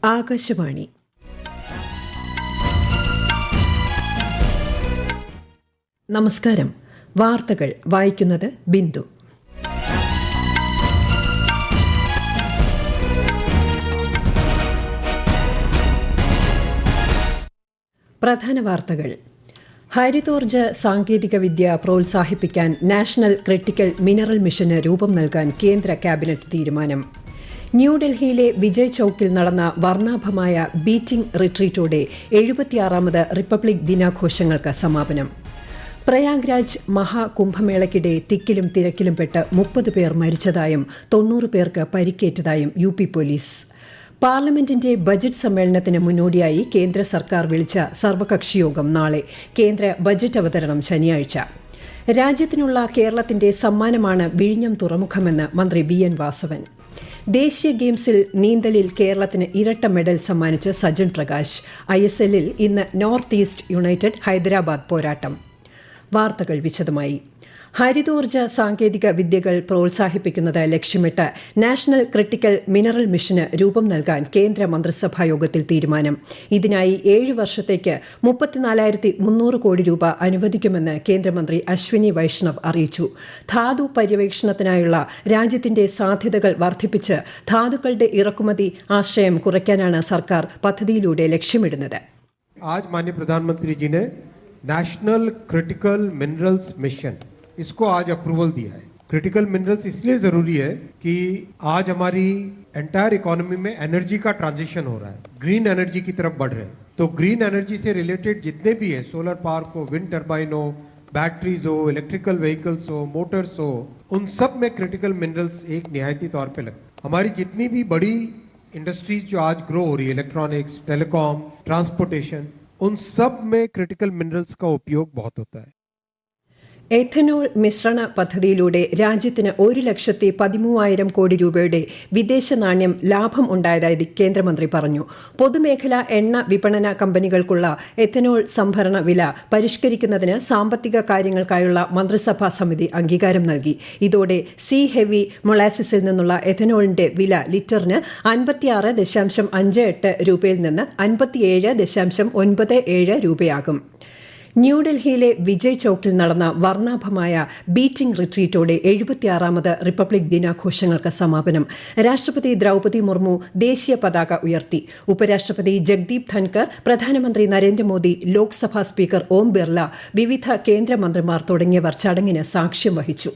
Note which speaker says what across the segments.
Speaker 1: ആകാശവാണി. നമസ്കാരം. വാർത്തകൾ വായിക്കുന്നത് ബിന്ദു. പ്രധാന വാർത്തകൾ. ഹരിതോർജ്ജ സാങ്കേതികവിദ്യ പ്രോത്സാഹിപ്പിക്കാൻ നാഷണൽ ക്രിട്ടിക്കൽ മിനറൽ മിഷന് രൂപം നൽകാൻ കേന്ദ്ര ക്യാബിനറ്റ് തീരുമാനം. ന്യൂഡൽഹിയിലെ വിജയ് ചൌക്കിൽ നടന്ന വർണ്ണാഭമായ ബീറ്റിംഗ് റിട്രീറ്റോടെ 76ാമത് റിപ്പബ്ലിക് ദിനാഘോഷങ്ങൾക്ക് സമാപനം. പ്രയാഗ്രാജ് മഹാകുംഭമേളയ്ക്കിടെ തിക്കിലും തിരക്കിലും പെട്ട് 30 പേർ മരിച്ചതായും 90 പേർക്ക് പരിക്കേറ്റതായും UP പോലീസ്. പാർലമെന്റിന്റെ ബജറ്റ് സമ്മേളനത്തിന് മുന്നോടിയായി കേന്ദ്ര സർക്കാർ വിളിച്ച സർവകക്ഷിയോഗം നാളെ. കേന്ദ്ര ബജറ്റ് അവതരണം ശനിയാഴ്ച. രാജ്യത്തിനുള്ള കേരളത്തിന്റെ സമ്മാനമാണ് വിഴിഞ്ഞം തുറമുഖമെന്ന് മന്ത്രി BN വാസവൻ. ദേശീയ ഗെയിംസിൽ നീന്തലിൽ കേരളത്തിന് ഇരട്ട മെഡൽ സമ്മാനിച്ച് സജൻ പ്രകാശ്. ISLൽ ഇന്ന് നോർത്ത് ഈസ്റ്റ് യുണൈറ്റഡ് ഹൈദരാബാദ് പോരാട്ടം. വാർത്തകൾ വിശദമായി. ഹരിതോർജ്ജ സാങ്കേതിക വിദ്യകൾ പ്രോത്സാഹിപ്പിക്കുന്നത് ലക്ഷ്യമിട്ട് നാഷണൽ ക്രിട്ടിക്കൽ മിനറൽ മിഷന് രൂപം നൽകാൻ കേന്ദ്ര മന്ത്രിസഭാ യോഗത്തിൽ തീരുമാനം. ഇതിനായി 7 വർഷത്തേക്ക് 34,300 കോടി രൂപ അനുവദിക്കുമെന്ന് കേന്ദ്രമന്ത്രി അശ്വിനി വൈഷ്ണവ് അറിയിച്ചു. ധാതു പര്യവേക്ഷണത്തിനായുള്ള രാജ്യത്തിന്റെ സാധ്യതകൾ വർദ്ധിപ്പിച്ച് ധാതുക്കളുടെ ഇറക്കുമതി ആശ്രയം കുറയ്ക്കാനാണ് സർക്കാർ പദ്ധതിയിലൂടെ ലക്ഷ്യമിടുന്നത്.
Speaker 2: മാനനീയ പ്രധാനമന്ത്രി नेशनल क्रिटिकल मिनरल्स मिशन इसको आज अप्रूवल दिया है. क्रिटिकल मिनरल्स इसलिए जरूरी है कि आज हमारी एंटायर इकोनॉमी में एनर्जी का ट्रांजिशन हो रहा है, ग्रीन एनर्जी की तरफ बढ़ रहे हैं. तो ग्रीन एनर्जी से रिलेटेड जितने भी है, सोलर पार्क हो, विंड टर्बाइन हो, बैटरीज हो, इलेक्ट्रिकल व्हीकल्स हो, मोटर्स हो, उन सब में क्रिटिकल मिनरल्स एक निहायती तौर पे लगता है. हमारी जितनी भी बड़ी इंडस्ट्रीज जो आज ग्रो हो रही है, इलेक्ट्रॉनिक्स, टेलीकॉम, ट्रांसपोर्टेशन, उन सब में क्रिटिकल मिनरल्स का उपयोग बहुत होता है.
Speaker 1: എഥനോൾ മിശ്രണ പദ്ധതിയിലൂടെ രാജ്യത്തിന് 1,13,000 കോടി രൂപയുടെ വിദേശ നാണ്യം ലാഭം ഉണ്ടായതായി കേന്ദ്രമന്ത്രി പറഞ്ഞു. പൊതുമേഖലാ എണ്ണ വിപണന കമ്പനികൾക്കുള്ള എഥനോൾ സംഭരണ വില പരിഷ്കരിക്കുന്നതിന് സാമ്പത്തിക കാര്യങ്ങൾക്കായുള്ള മന്ത്രിസഭാ സമിതി അംഗീകാരം നൽകി. ഇതോടെ സി ഹെവി മൊളാസിസിൽ നിന്നുള്ള എഥനോളിന്റെ വില ലിറ്ററിന് 56.58 രൂപയിൽ നിന്ന് 57.97 രൂപയാകും. ന്യൂഡൽഹിയിലെ വിജയ് ചൌക്കിൽ നടന്ന വർണ്ണാഭമായ ബീറ്റിംഗ് റിട്രീറ്റോടെ 76ാമത് റിപ്പബ്ലിക് ദിനാഘോഷങ്ങൾക്ക് സമാപനം. രാഷ്ട്രപതി ദ്രൌപദി മുർമു ദേശീയ പതാക ഉയർത്തി. ഉപരാഷ്ട്രപതി ജഗ്ദീപ് ധൻകർ, പ്രധാനമന്ത്രി നരേന്ദ്രമോദി, ലോക്സഭാ സ്പീക്കർ ഓം ബിർല, വിവിധ കേന്ദ്രമന്ത്രിമാർ തുടങ്ങിയവർ ചടങ്ങിന് സാക്ഷ്യം വഹിച്ചു.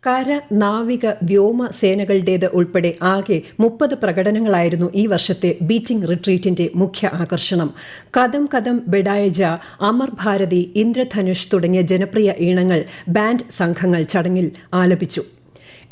Speaker 1: കര, നാവിക, വ്യോമ സേനകളുടേത് ഉൾപ്പെടെ ആകെ 30 പ്രകടനങ്ങളായിരുന്നു ഈ വർഷത്തെ ബീറ്റിംഗ് റിട്രീറ്റിന്റെ മുഖ്യ ആകർഷണം. കദം കദം ബെഡായ ജാ, അമർ ഭാരതി, ഇന്ദ്രധനുഷ് തുടങ്ങിയ ജനപ്രിയ ഈണങ്ങൾ ബാൻഡ് സംഘങ്ങൾ ചടങ്ങിൽ ആലപിച്ചു.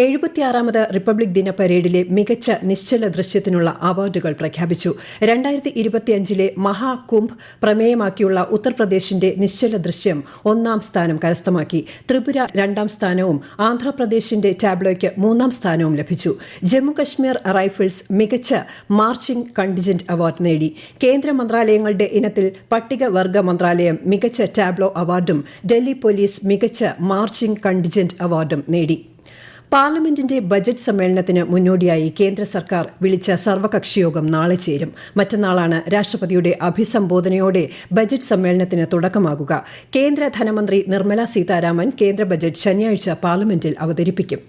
Speaker 1: 76ാമത് റിപ്പബ്ലിക് ദിന പരേഡിലെ മികച്ച നിശ്ചല ദൃശ്യത്തിനുള്ള അവാർഡുകൾ പ്രഖ്യാപിച്ചു. 2025 മഹാകുംഭ് പ്രമേയമാക്കിയുള്ള ഉത്തർപ്രദേശിന്റെ നിശ്ചല ദൃശ്യം 1ാം സ്ഥാനം കരസ്ഥമാക്കി. ത്രിപുര 2ാം സ്ഥാനവും ആന്ധ്രാപ്രദേശിന്റെ ടാബ്ലോയ്ക്ക് 3ാം സ്ഥാനവും ലഭിച്ചു. ജമ്മുകശ്മീർ റൈഫിൾസ് മികച്ച മാർച്ചിംഗ് കണ്ടിജന്റ് അവാർഡ് നേടി. കേന്ദ്ര മന്ത്രാലയങ്ങളുടെ ഇനത്തിൽ പട്ടികവർഗ മന്ത്രാലയം മികച്ച ടാബ്ലോ അവാർഡും ഡൽഹി പോലീസ് മികച്ച മാർച്ചിംഗ് കണ്ടിജന്റ് അവാർഡും നേടി. പാർലമെന്റിന്റെ ബജറ്റ് സമ്മേളനത്തിന് മുന്നോടിയായി കേന്ദ്ര സർക്കാർ വിളിച്ച സർവകക്ഷിയോഗം നാളെ ചേരും. മറ്റന്നാളാണ് രാഷ്ട്രപതിയുടെ അഭിസംബോധനയോടെ ബജറ്റ് സമ്മേളനത്തിന് തുടക്കമാകുക. കേന്ദ്ര ധനമന്ത്രി നിർമ്മല സീതാരാമൻ കേന്ദ്ര ബജറ്റ് ശനിയാഴ്ച പാർലമെന്റിൽ അവതരിപ്പിക്കും.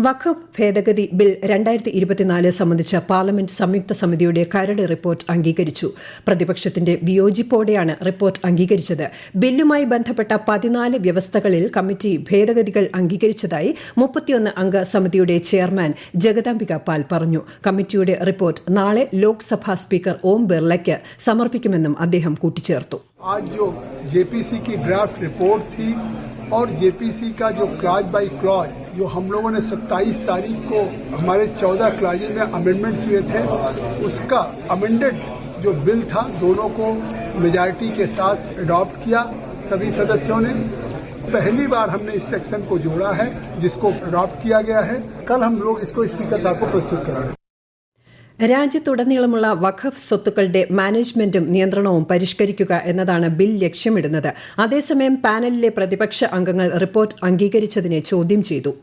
Speaker 1: വഖഫ് ഭേദഗതി ബിൽ 2024 സംബന്ധിച്ച പാർലമെന്റ് സംയുക്ത സമിതിയുടെ കരട് റിപ്പോർട്ട് അംഗീകരിച്ചു. പ്രതിപക്ഷത്തിന്റെ വിയോജിപ്പോടെയാണ് റിപ്പോർട്ട് അംഗീകരിച്ചത്. ബില്ലുമായി ബന്ധപ്പെട്ട 14 വ്യവസ്ഥകളിൽ കമ്മിറ്റി ഭേദഗതികൾ അംഗീകരിച്ചതായി 31 അംഗ സമിതിയുടെ ചെയർമാൻ ജഗദാംബിക പാൽ പറഞ്ഞു. കമ്മിറ്റിയുടെ റിപ്പോർട്ട് നാളെ ലോക്സഭാ സ്പീക്കർ ഓം ബിർളയ്ക്ക് സമർപ്പിക്കുമെന്നും അദ്ദേഹം കൂട്ടിച്ചേർത്തു.
Speaker 3: आज जो जेपीसी की ड्राफ्ट रिपोर्ट थी और जेपीसी का जो क्लॉज बाय क्लॉज जो हम लोगों ने 27 तारीख को हमारे 14 क्लॉजेज में अमेंडमेंट्स हुए थे, उसका अमेंडेड जो बिल था दोनों को मेजॉरिटी के साथ अडॉप्ट किया सभी सदस्यों ने। पहली बार हमने इस सेक्शन को जोड़ा है जिसको अडॉप्ट किया गया है। कल हम लोग इसको स्पीकर साहब को प्रस्तुत करेंगे।
Speaker 1: രാജ്യത്തുടനീളമുള്ള വഖഫ് സ്വത്തുക്കളുടെ മാനേജ്മെന്റും നിയന്ത്രണവും പരിഷ്കരിക്കുക എന്നതാണ് ബിൽ ലക്ഷ്യമിടുന്നത്. അതേസമയം പാനലിലെ പ്രതിപക്ഷ അംഗങ്ങൾ റിപ്പോർട്ട് അംഗീകരിച്ചതിനെ ചോദ്യം ചെയ്തു.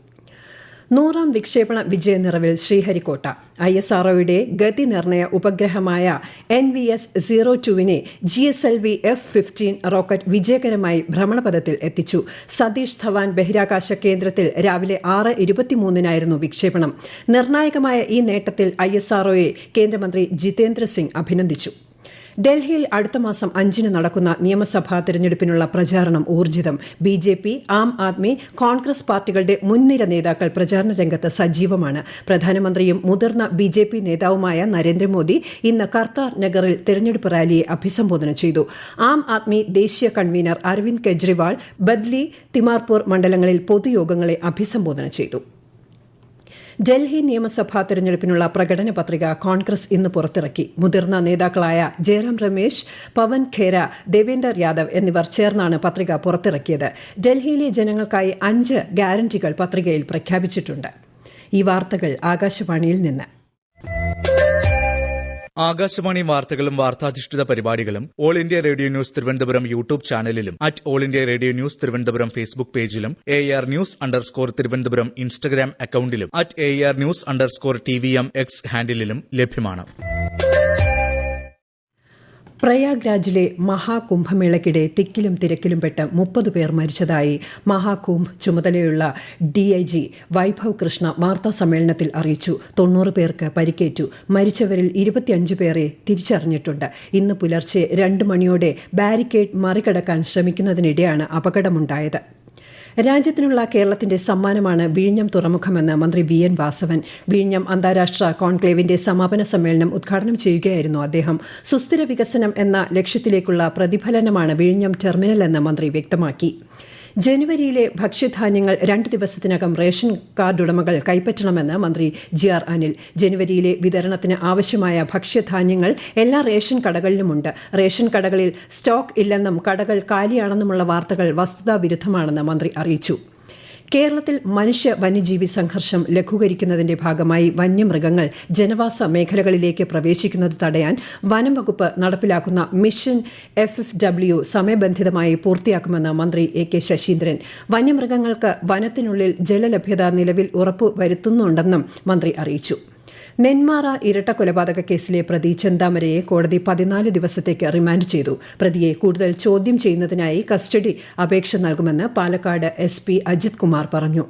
Speaker 1: 100ാം വിക്ഷേപണ വിജയനിറവിൽ ശ്രീഹരിക്കോട്ട ISROയുടെ ഗതി നിർണയ ഉപഗ്രഹമായ NVS-02 GSLV F-15 റോക്കറ്റ് വിജയകരമായി ഭ്രമണപഥത്തിൽ എത്തിച്ചു. സതീഷ് ധവാൻ ബഹിരാകാശ കേന്ദ്രത്തിൽ രാവിലെ 6:23 വിക്ഷേപണം. നിർണായകമായ ഈ നേട്ടത്തിൽ ISROയെ കേന്ദ്രമന്ത്രി ജിതേന്ദ്ര സിംഗ് അഭിനന്ദിച്ചു. ഡൽഹിയിൽ അടുത്ത മാസം 5 നടക്കുന്ന നിയമസഭാ തെരഞ്ഞെടുപ്പിനുള്ള പ്രചാരണം ഊർജിതം. BJP, ആം ആദ്മി, കോൺഗ്രസ് പാർട്ടികളുടെ മുൻനിര നേതാക്കൾ പ്രചാരണ രംഗത്ത് സജീവമാണ്. പ്രധാനമന്ത്രിയും മുതിർന്ന BJP നേതാവുമായ നരേന്ദ്രമോദി ഇന്ന് കർത്താർ നഗറിൽ തെരഞ്ഞെടുപ്പ് റാലിയെ അഭിസംബോധന ചെയ്തു. ആം ആദ്മി ദേശീയ കൺവീനർ അരവിന്ദ് കെജ്രിവാൾ ബദ്ലി, തിമാർപൂർ മണ്ഡലങ്ങളിൽ പൊതുയോഗങ്ങളെ അഭിസംബോധന ചെയ്തു. ഡൽഹി നിയമസഭാ തെരഞ്ഞെടുപ്പിനുള്ള പ്രകടന പത്രിക കോൺഗ്രസ് ഇന്ന് പുറത്തിറക്കി. മുതിർന്ന നേതാക്കളായ ജയറാം രമേശ്, പവൻ ഖേര, ദേവേന്ദർ യാദവ് എന്നിവർ ചേർന്നാണ് പത്രിക പുറത്തിറക്കിയത്. ഡൽഹിയിലെ ജനങ്ങൾക്കായി 5 ഗ്യാരണ്ടികൾ പത്രികയിൽ പ്രഖ്യാപിച്ചിട്ടുണ്ട്. ഈ വാർത്തകൾ ആകാശവാണിയിൽ നിന്ന്.
Speaker 4: ആകാശവാണി വാർത്തകളും വാർത്താധിഷ്ഠിത പരിപാടികളും all India radio news Thiruvananthapuram YouTube ചാനലിലും all India radio news Thiruvananthapuram Facebook പേജിലും AR News_ തിരുവനന്തപുരം ഇൻസ്റ്റഗ്രാം അക്കൌണ്ടിലും AR News_TVM X ഹാൻഡിലും ലഭ്യമാണ്.
Speaker 1: പ്രയാഗ്രാജിലെ മഹാകുംഭമേളയ്ക്കിടെ തിക്കിലും തിരക്കിലും പെട്ട് 30 പേർ മരിച്ചതായി മഹാകുംഭ് ചുമതലയുള്ള DIG വൈഭവ് കൃഷ്ണ വാർത്താസമ്മേളനത്തിൽ അറിയിച്ചു. 90 പേർക്ക് പരിക്കേറ്റു. മരിച്ചവരിൽ 25 പേരെ തിരിച്ചറിഞ്ഞിട്ടുണ്ട്. ഇന്ന് പുലർച്ചെ 2 മണിയോടെ ബാരിക്കേഡ് മറികടക്കാൻ ശ്രമിക്കുന്നതിനിടെയാണ് അപകടമുണ്ടായത്. രാജ്യത്തിനുള്ള കേരളത്തിന്റെ സമ്മാനമാണ് വിഴിഞ്ഞം തുറമുഖമെന്ന് മന്ത്രി VN വാസവൻ. വിഴിഞ്ഞം അന്താരാഷ്ട്ര കോൺക്ലേവിന്റെ സമാപന സമ്മേളനം ഉദ്ഘാടനം ചെയ്യുകയായിരുന്നു അദ്ദേഹം. സുസ്ഥിര വികസനം എന്ന ലക്ഷ്യത്തിലേക്കുള്ള പ്രതിഫലനമാണ് വിഴിഞ്ഞം ടെർമിനൽ എന്ന് മന്ത്രി വ്യക്തമാക്കി. ജനുവരിയിലെ ഭക്ഷ്യധാന്യങ്ങൾ 2 ദിവസത്തിനകം റേഷൻ കാർഡ് ഉടമകൾ കൈപ്പറ്റണമെന്ന് മന്ത്രി GR അനിൽ. ജനുവരിയിലെ വിതരണത്തിന് ആവശ്യമായ ഭക്ഷ്യധാന്യങ്ങൾ എല്ലാ റേഷൻ കടകളിലുമുണ്ട്. റേഷൻ കടകളിൽ സ്റ്റോക്ക് ഇല്ലെന്നും കടകൾ കാലിയാണെന്നുമുള്ള വാർത്തകൾ വസ്തുതാവിരുദ്ധമാണെന്ന് മന്ത്രി അറിയിച്ചു. കേരളത്തിൽ മനുഷ്യ വന്യജീവി സംഘർഷം ലഘൂകരിക്കുന്നതിന്റെ ഭാഗമായി വന്യമൃഗങ്ങൾ ജനവാസ മേഖലകളിലേക്ക് പ്രവേശിക്കുന്നത് തടയാൻ വനം വകുപ്പ് നടപ്പിലാക്കുന്ന മിഷൻ FFW സമയബന്ധിതമായി പൂർത്തിയാക്കുമെന്ന് മന്ത്രി AK ശശീന്ദ്രൻ. വന്യമൃഗങ്ങൾക്ക് വനത്തിനുള്ളിൽ ജലലഭ്യത നിലവിൽ ഉറപ്പുവരുത്തുന്നുണ്ടെന്നും മന്ത്രി അറിയിച്ചു. നെന്മാറ ഇരട്ട കൊലപാതക കേസിലെ പ്രതി ചെന്താമരയെ കോടതി 14 ദിവസത്തേക്ക് റിമാൻഡ് ചെയ്തു. പ്രതിയെ കൂടുതൽ ചോദ്യം ചെയ്യുന്നതിനായി കസ്റ്റഡി അപേക്ഷ നൽകുമെന്ന് പാലക്കാട് SP അജിത് കുമാർ പറഞ്ഞു.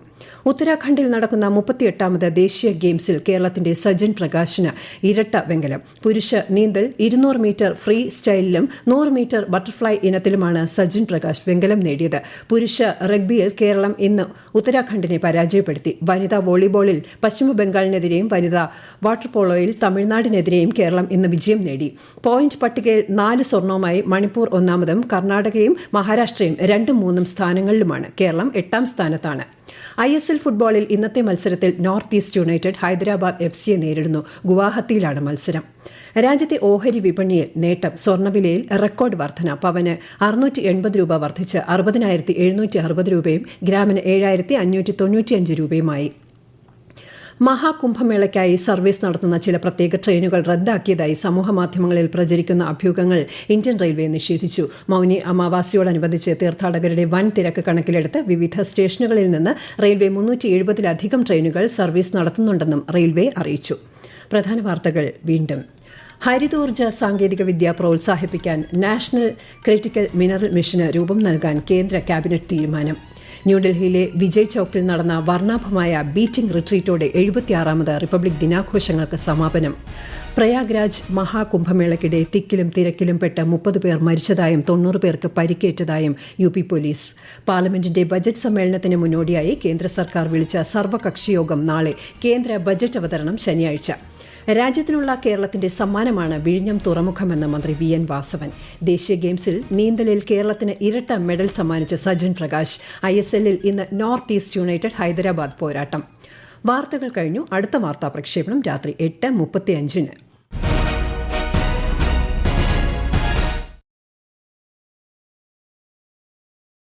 Speaker 1: ഉത്തരാഖണ്ഡിൽ നടക്കുന്ന 38ാമത് ദേശീയ ഗെയിംസിൽ കേരളത്തിന്റെ സജൻ പ്രകാശിന് ഇരട്ട വെങ്കലം. പുരുഷ നീന്തൽ 200 മീറ്റർ ഫ്രീ സ്റ്റൈലിലും 100 മീറ്റർ ബട്ടർഫ്ലൈ ഇനത്തിലുമാണ് സജൻ പ്രകാശ് വെങ്കലം നേടിയത്. പുരുഷ റഗ്ബിയിൽ കേരളം ഇന്ന് ഉത്തരാഖണ്ഡിനെ പരാജയപ്പെടുത്തി. വനിതാ വോളിബോളിൽ പശ്ചിമബംഗാളിനെതിരെയും വനിതാ വാട്ടർ പോളോയിൽ തമിഴ്നാടിനെതിരെയും കേരളം ഇന്ന് വിജയം നേടി. പോയിന്റ് പട്ടികയിൽ 4 സ്വർണവുമായി മണിപ്പൂർ 1ാമതും കർണാടകയും മഹാരാഷ്ട്രയും 2ഉം 3ഉം സ്ഥാനങ്ങളിലുമാണ്. കേരളം 8ാം സ്ഥാനത്താണ്. ISL ഫുട്ബോളിൽ ഇന്നത്തെ മത്സരത്തിൽ നോർത്ത് ഈസ്റ്റ് യുണൈറ്റഡ് ഹൈദരാബാദ് FCയെ നേരിടുന്നു. ഗുവാഹത്തിയിലാണ് മത്സരം. രാജ്യത്തെ ഓഹരി വിപണിയിൽ നേട്ടം. സ്വർണ്ണവിലയിൽ റെക്കോർഡ് വർധന. പവന് 680 രൂപ വർദ്ധിച്ച് 60,760 രൂപയും ഗ്രാമിന് 7,595 രൂപയുമായി. മഹാകുംഭമേളയ്ക്കായി സർവീസ് നടത്തുന്ന ചില പ്രത്യേക ട്രെയിനുകൾ റദ്ദാക്കിയതായി സമൂഹമാധ്യമങ്ങളിൽ പ്രചരിക്കുന്ന അഭ്യൂഹങ്ങൾ ഇന്ത്യൻ റെയിൽവേ നിഷേധിച്ചു. മൌനി അമാവാസിയോടനുബന്ധിച്ച് തീർത്ഥാടകരുടെ വൻ തിരക്ക് കണക്കിലെടുത്ത് വിവിധ സ്റ്റേഷനുകളിൽ നിന്ന് റെയിൽവേ 370-ലധികം ട്രെയിനുകൾ സർവീസ് നടത്തുന്നുണ്ടെന്നും റെയിൽവേ അറിയിച്ചു. പ്രധാന വാർത്തകൾ വീണ്ടും. ഹരിതോർജ്ജ സാങ്കേതികവിദ്യ പ്രോത്സാഹിപ്പിക്കാൻ നാഷണൽ ക്രിട്ടിക്കൽ മിനറൽ മിഷന് രൂപം നൽകാൻ കേന്ദ്ര ക്യാബിനറ്റ് തീരുമാനം. ന്യൂഡൽഹിയിലെ വിജയ് ചൌക്കിൽ നടന്ന വർണ്ണാഭമായ ബീറ്റിംഗ് റിട്രീറ്റോടെ 76ാമത് റിപ്പബ്ലിക് ദിനാഘോഷങ്ങൾക്ക് സമാപനം. പ്രയാഗ്രാജ് മഹാകുംഭമേളയ്ക്കിടെ തിക്കിലും തിരക്കിലും പെട്ട് 30 പേർ മരിച്ചതായും 90 പേർക്ക് പരിക്കേറ്റതായും UP പോലീസ്. പാർലമെന്റിന്റെ ബജറ്റ് സമ്മേളനത്തിന് മുന്നോടിയായി കേന്ദ്ര സർക്കാർ വിളിച്ച സർവകക്ഷിയോഗം നാളെ. കേന്ദ്ര ബജറ്റ് അവതരണം ശനിയാഴ്ച. രാജ്യത്തിനുള്ള കേരളത്തിന്റെ സമ്മാനമാണ് വിഴിഞ്ഞം തുറമുഖമെന്ന് മന്ത്രി വി എൻ വാസവൻ. ദേശീയ ഗെയിംസിൽ നീന്തലിൽ കേരളത്തിന് ഇരട്ട മെഡൽ സമ്മാനിച്ച സജൻ പ്രകാശ്. ISLൽ ഇന്ന് നോർത്ത് ഈസ്റ്റ് യുണൈറ്റഡ് ഹൈദരാബാദ് പോരാട്ടം. വാർത്തകൾ കഴിഞ്ഞു. അടുത്ത വാർത്താ പ്രക്ഷേപണം രാത്രി 8:35.